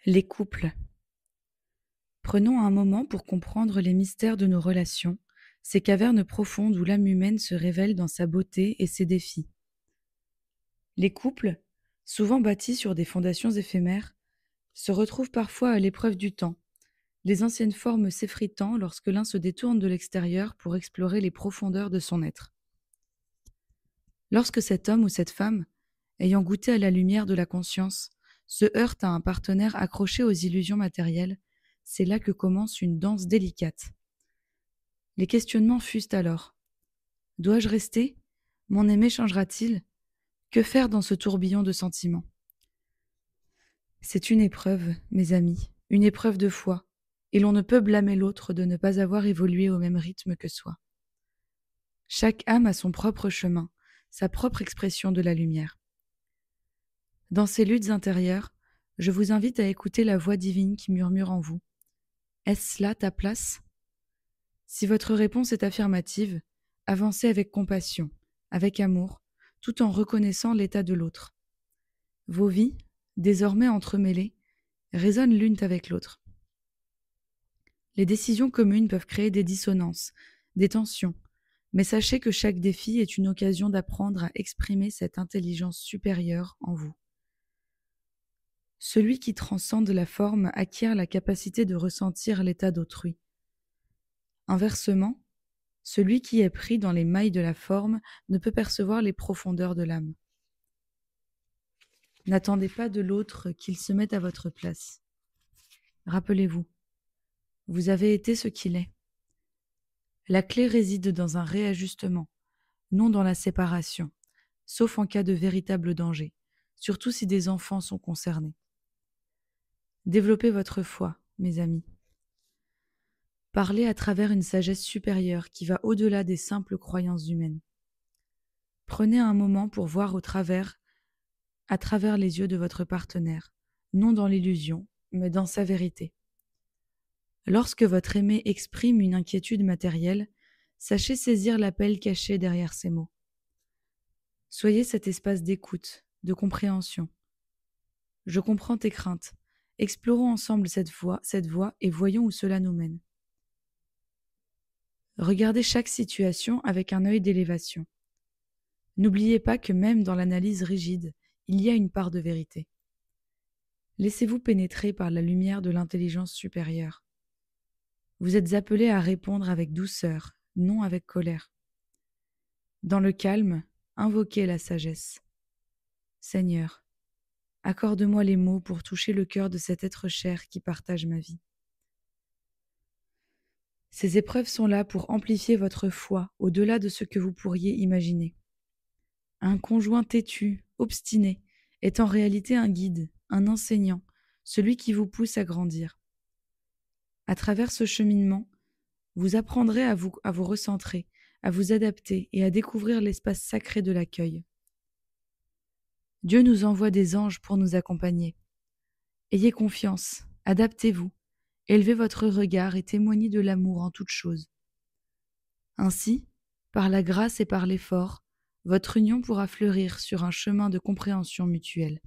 Les couples. Prenons un moment pour comprendre les mystères de nos relations, ces cavernes profondes où l'âme humaine se révèle dans sa beauté et ses défis. Les couples, souvent bâtis sur des fondations éphémères, se retrouvent parfois à l'épreuve du temps, les anciennes formes s'effritant lorsque l'un se détourne de l'extérieur pour explorer les profondeurs de son être. Lorsque cet homme ou cette femme, ayant goûté à la lumière de la conscience, se heurte à un partenaire accroché aux illusions matérielles, c'est là que commence une danse délicate. Les questionnements fusent alors. Dois-je rester? Mon aimé changera-t-il? Que faire dans ce tourbillon de sentiments? C'est une épreuve, mes amis, une épreuve de foi, et l'on ne peut blâmer l'autre de ne pas avoir évolué au même rythme que soi. Chaque âme a son propre chemin, sa propre expression de la lumière. Dans ces luttes intérieures, je vous invite à écouter la voix divine qui murmure en vous. Est-ce là ta place? Si votre réponse est affirmative, avancez avec compassion, avec amour, tout en reconnaissant l'état de l'autre. Vos vies, désormais entremêlées, résonnent l'une avec l'autre. Les décisions communes peuvent créer des dissonances, des tensions, mais sachez que chaque défi est une occasion d'apprendre à exprimer cette intelligence supérieure en vous. Celui qui transcende la forme acquiert la capacité de ressentir l'état d'autrui. Inversement, celui qui est pris dans les mailles de la forme ne peut percevoir les profondeurs de l'âme. N'attendez pas de l'autre qu'il se mette à votre place. Rappelez-vous, vous avez été ce qu'il est. La clé réside dans un réajustement, non dans la séparation, sauf en cas de véritable danger, surtout si des enfants sont concernés. Développez votre foi, mes amis. Parlez à travers une sagesse supérieure qui va au-delà des simples croyances humaines. Prenez un moment pour voir à travers les yeux de votre partenaire, non dans l'illusion, mais dans sa vérité. Lorsque votre aimé exprime une inquiétude matérielle, sachez saisir l'appel caché derrière ces mots. Soyez cet espace d'écoute, de compréhension. Je comprends tes craintes. Explorons ensemble cette voie et voyons où cela nous mène. Regardez chaque situation avec un œil d'élévation. N'oubliez pas que même dans l'analyse rigide, il y a une part de vérité. Laissez-vous pénétrer par la lumière de l'intelligence supérieure. Vous êtes appelés à répondre avec douceur, non avec colère. Dans le calme, invoquez la sagesse. Seigneur, accorde-moi les mots pour toucher le cœur de cet être cher qui partage ma vie. Ces épreuves sont là pour amplifier votre foi au-delà de ce que vous pourriez imaginer. Un conjoint têtu, obstiné, est en réalité un guide, un enseignant, celui qui vous pousse à grandir. À travers ce cheminement, vous apprendrez à vous recentrer, à vous adapter et à découvrir l'espace sacré de l'accueil. Dieu nous envoie des anges pour nous accompagner. Ayez confiance, adaptez-vous, élevez votre regard et témoignez de l'amour en toutes choses. Ainsi, par la grâce et par l'effort, votre union pourra fleurir sur un chemin de compréhension mutuelle.